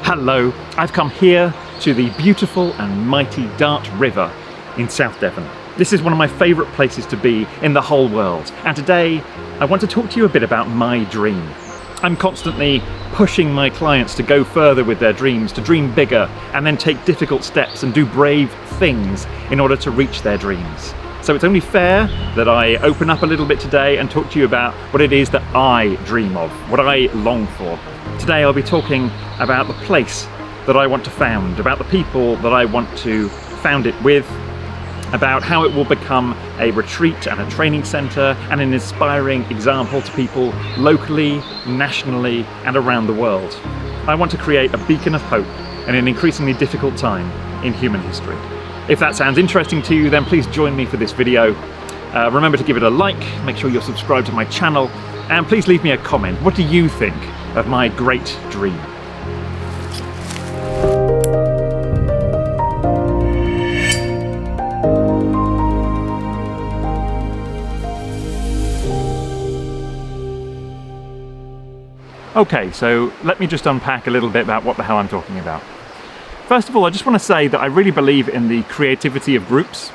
Hello, I've come here to the beautiful and mighty Dart River in South Devon. This is one of my favourite places to be in the whole world, and today I want to talk to you a bit about my dream. I'm constantly pushing my clients to go further with their dreams, to dream bigger, and then take difficult steps and do brave things in order to reach their dreams. So it's only fair that I open up a little bit today and talk to you about what it is that I dream of, what I long for. Today I'll be talking about the place that I want to found, about the people that I want to found it with, about how it will become a retreat and a training centre and an inspiring example to people locally, nationally and around the world. I want to create a beacon of hope in an increasingly difficult time in human history. If that sounds interesting to you, then please join me for this video. Remember to give it a like, make sure you're subscribed to my channel, and please leave me a comment. What do you think of my great dream? Okay, so let me just unpack a little bit about what the hell I'm talking about. First of all, I just want to say that I really believe in the creativity of groups.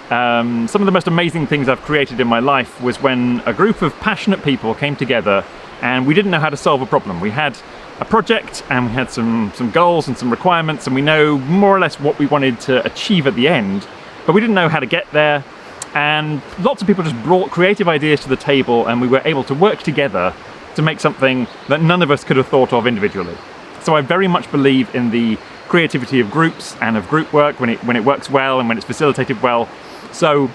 Some of the most amazing things I've created in my life was when a group of passionate people came together and we didn't know how to solve a problem. We had a project and we had some goals and some requirements, and we know more or less what we wanted to achieve at the end, but we didn't know how to get there. And lots of people just brought creative ideas to the table and we were able to work together to make something that none of us could have thought of individually. So I very much believe in the creativity of groups and of group work when it works well and when it's facilitated well. So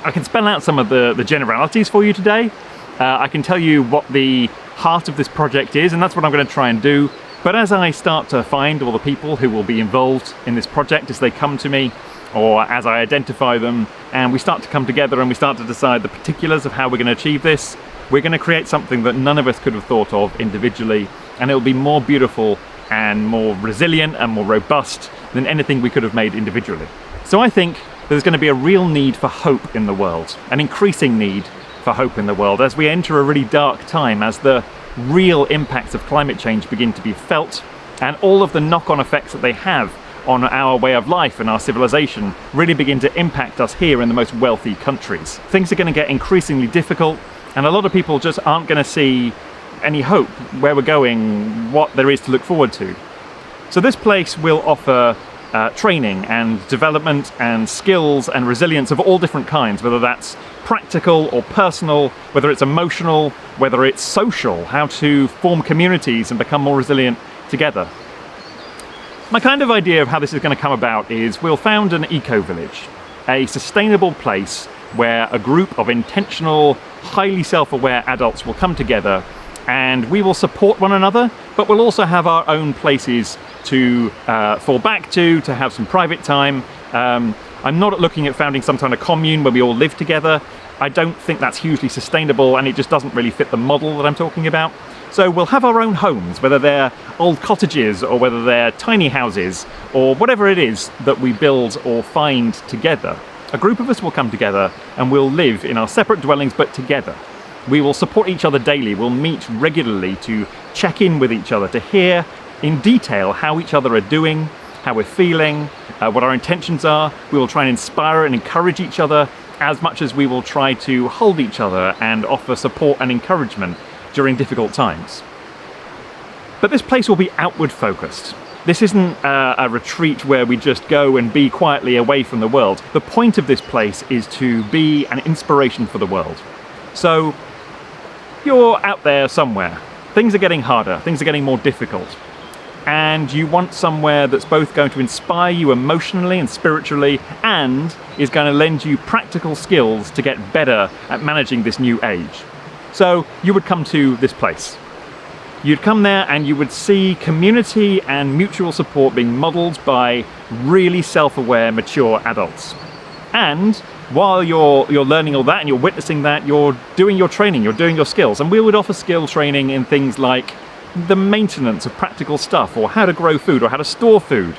I can spell out some of the generalities for you today. I can tell you what the heart of this project is, and that's what I'm going to try and do. But as I start to find all the people who will be involved in this project as they come to me, or as I identify them, and we start to come together and we start to decide the particulars of how we're going to achieve this, we're going to create something that none of us could have thought of individually, and it'll be more beautiful and more resilient and more robust than anything we could have made individually. So I think there's going to be a real need for hope in the world, an increasing need for hope in the world as we enter a really dark time, as the real impacts of climate change begin to be felt, and all of the knock-on effects that they have on our way of life and our civilization really begin to impact us here in the most wealthy countries. Things are going to get increasingly difficult, and a lot of people just aren't going to see any hope, where we're going, what there is to look forward to. So this place will offer training and development and skills and resilience of all different kinds, whether that's practical or personal, whether it's emotional, whether it's social, how to form communities and become more resilient together. My kind of idea of how this is going to come about is we'll found an eco-village, a sustainable place where a group of intentional, highly self-aware adults will come together, and we will support one another, but we'll also have our own places to fall back to have some private time. I'm not looking at founding some kind of commune where we all live together. I don't think that's hugely sustainable, and it just doesn't really fit the model that I'm talking about. So we'll have our own homes, whether they're old cottages or whether they're tiny houses or whatever it is that we build or find together. A group of us will come together and we'll live in our separate dwellings but together. We will support each other daily. We'll meet regularly to check in with each other, to hear in detail how each other are doing, how we're feeling, what our intentions are. We will try and inspire and encourage each other as much as we will try to hold each other and offer support and encouragement during difficult times. But this place will be outward focused. This isn't a retreat where we just go and be quietly away from the world. The point of this place is to be an inspiration for the world. So you're out there somewhere. Things are getting harder, things are getting more difficult. and you want somewhere that's both going to inspire you emotionally and spiritually and is going to lend you practical skills to get better at managing this new age. So you would come to this place. You'd come there and you would see community and mutual support being modeled by really self-aware, mature adults. And while you're learning all that and you're witnessing that, you're doing your training, you're doing your skills. And we would offer skill training in things like the maintenance of practical stuff, or how to grow food, or how to store food,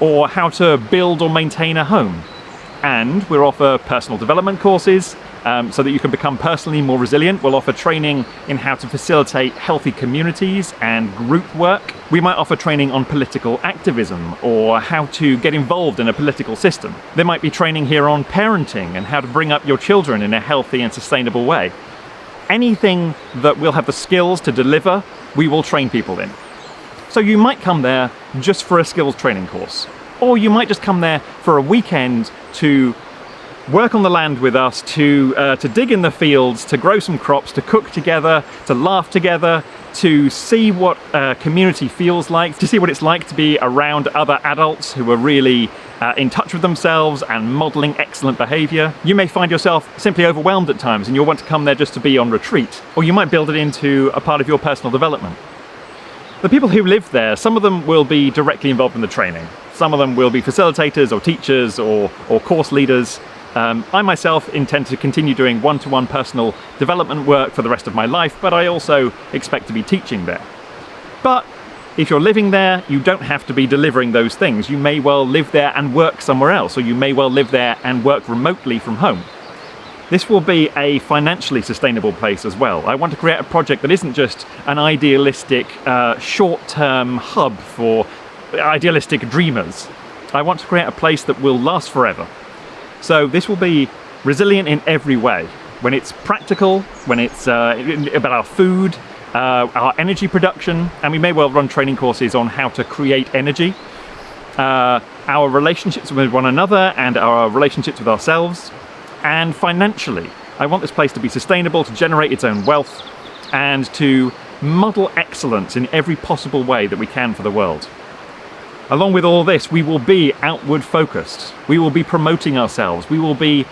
or how to build or maintain a home. And we'll offer personal development courses so that you can become personally more resilient. We'll offer training in how to facilitate healthy communities and group work. We might offer training on political activism or how to get involved in a political system. There might be training here on parenting and how to bring up your children in a healthy and sustainable way. Anything that we'll have the skills to deliver, we will train people in. So you might come there just for a skills training course, or you might just come there for a weekend to work on the land with us, to dig in the fields, to grow some crops, to cook together, to laugh together, to see what community feels like, to see what it's like to be around other adults who are really in touch with themselves and modeling excellent behavior. You may find yourself simply overwhelmed at times and you'll want to come there just to be on retreat, or you might build it into a part of your personal development. The people who live there, some of them will be directly involved in the training. Some of them will be facilitators or teachers or course leaders. I myself intend to continue doing one-to-one personal development work for the rest of my life, but I also expect to be teaching there. But if you're living there, you don't have to be delivering those things. You may well live there and work somewhere else, or you may well live there and work remotely from home. This will be a financially sustainable place as well. I want to create a project that isn't just an idealistic, short-term hub for idealistic dreamers. I want to create a place that will last forever. So this will be resilient in every way. When it's practical, when it's about our food, our energy production, and we may well run training courses on how to create energy, our relationships with one another and our relationships with ourselves, and financially. I want this place to be sustainable, to generate its own wealth, and to model excellence in every possible way that we can for the world. Along with all this, we will be outward focused. We will be promoting ourselves. We will be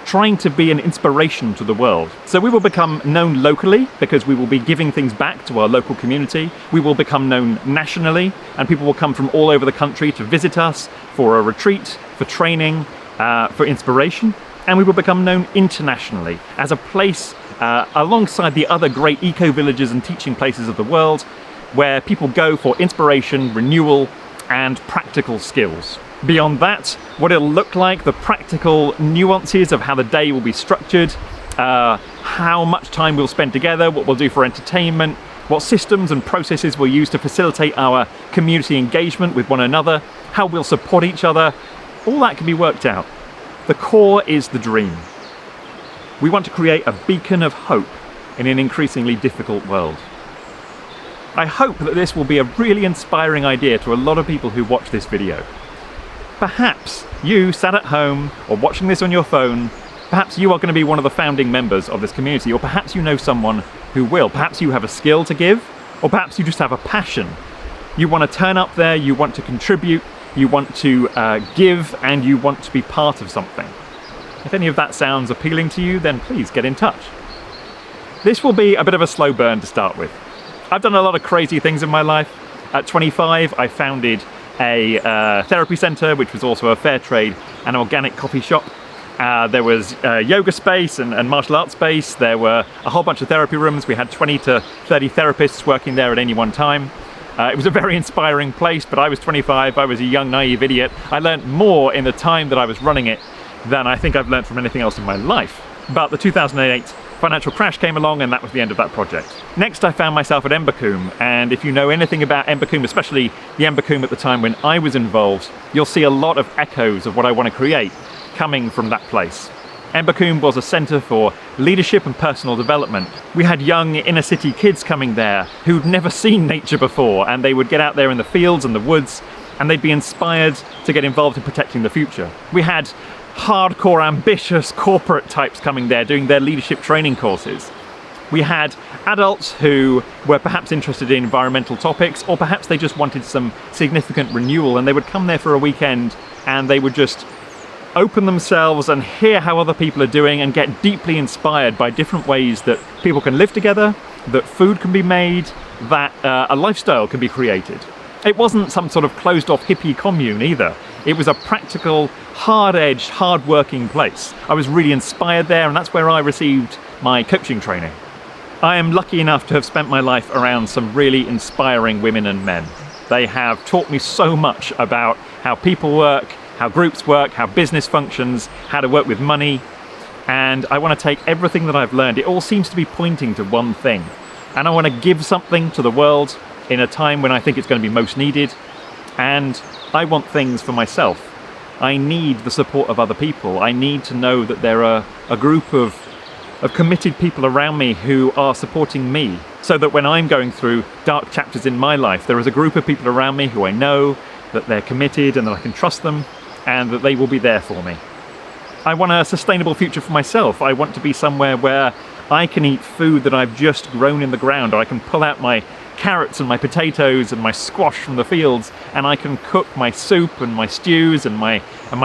trying to be an inspiration to the world. So we will become known locally because we will be giving things back to our local community. We will become known nationally, and people will come from all over the country to visit us for a retreat, for training, for inspiration. And we will become known internationally as a place alongside the other great eco-villages and teaching places of the world where people go for inspiration, renewal, and practical skills. Beyond that, what it'll look like, the practical nuances of how the day will be structured, how much time we'll spend together, what we'll do for entertainment, what systems and processes we'll use to facilitate our community engagement with one another, how we'll support each other, all that can be worked out. The core is the dream. We want to create a beacon of hope in an increasingly difficult world. I hope that this will be a really inspiring idea to a lot of people who watch this video. Perhaps you sat at home or watching this on your phone, perhaps you are going to be one of the founding members of this community, or perhaps you know someone who will. Perhaps you have a skill to give, or perhaps you just have a passion. You want to turn up there, you want to contribute, you want to give, and you want to be part of something. If any of that sounds appealing to you, then please get in touch. This will be a bit of a slow burn to start with. I've done a lot of crazy things in my life. At 25, I founded a therapy center, which was also a fair trade and organic coffee shop. There was yoga space and martial arts space. There were a whole bunch of therapy rooms. We had 20 to 30 therapists working there at any one time. It was a very inspiring place, but I was 25. I was a young, naive idiot. I learned more in the time that I was running it than I think I've learned from anything else in my life. But the 2008 financial crash came along, and that was the end of that project. Next, I found myself at Embercombe, and if you know anything about Embercombe, especially the Embercombe at the time when I was involved, you'll see a lot of echoes of what I want to create coming from that place. Embercombe was a centre for leadership and personal development. We had young inner city kids coming there who'd never seen nature before, and they would get out there in the fields and the woods, and they'd be inspired to get involved in protecting the future. We had hardcore, ambitious corporate types coming there doing their leadership training courses. We had adults who were perhaps interested in environmental topics, or perhaps they just wanted some significant renewal, and they would come there for a weekend and they would just open themselves and hear how other people are doing and get deeply inspired by different ways that people can live together, that food can be made, that a lifestyle can be created. It wasn't some sort of closed-off hippie commune either. It was a practical, hard-edged, hard-working place. I was really inspired there, and that's where I received my coaching training. I am lucky enough to have spent my life around some really inspiring women and men. They have taught me so much about how people work, how groups work, how business functions, how to work with money. And I want to take everything that I've learned. It all seems to be pointing to one thing. And I want to give something to the world in a time when I think it's going to be most needed. And I want things for myself. I need the support of other people. I need to know that there are a group of committed people around me who are supporting me, so that when I'm going through dark chapters in my life, there is a group of people around me who I know that they're committed and that I can trust them and that they will be there for me. I want a sustainable future for myself. I want to be somewhere where I can eat food that I've just grown in the ground, or I can pull out my carrots and my potatoes and my squash from the fields, and I can cook my soup and my stews and my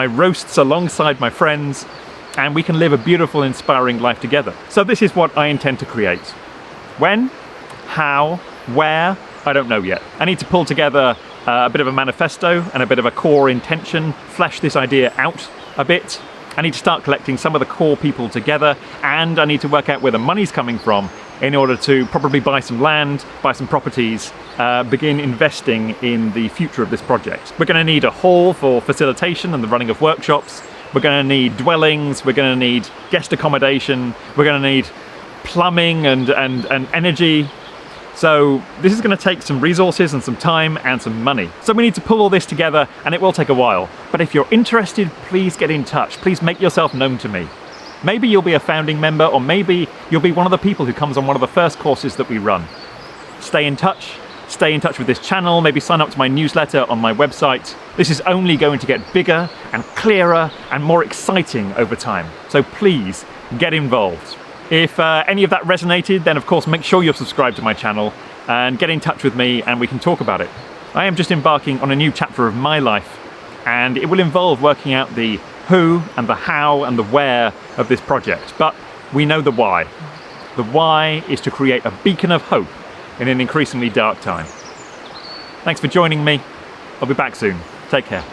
roasts alongside my friends, and we can live a beautiful, inspiring life together. So this is what I intend to create. When? How? Where? I don't know yet. I need to pull together a bit of a manifesto and a bit of a core intention, flesh this idea out a bit. I need to start collecting some of the core people together, and I need to work out where the money's coming from in order to probably buy some land, buy some properties, begin investing in the future of this project. We're going to need a hall for facilitation and the running of workshops. We're going to need dwellings, we're going to need guest accommodation, we're going to need plumbing and energy. So this is going to take some resources and some time and some money. So we need to pull all this together, and it will take a while. But if you're interested, please get in touch. Please make yourself known to me. Maybe you'll be a founding member, or maybe you'll be one of the people who comes on one of the first courses that we run. Stay in touch with this channel, maybe sign up to my newsletter on my website. This is only going to get bigger and clearer and more exciting over time. So please get involved. If any of that resonated, then of course make sure you're subscribed to my channel and get in touch with me and we can talk about it. I am just embarking on a new chapter of my life, and it will involve working out the who and the how and the where of this project. But we know the why. The why is to create a beacon of hope in an increasingly dark time. Thanks for joining me. I'll be back soon. Take care.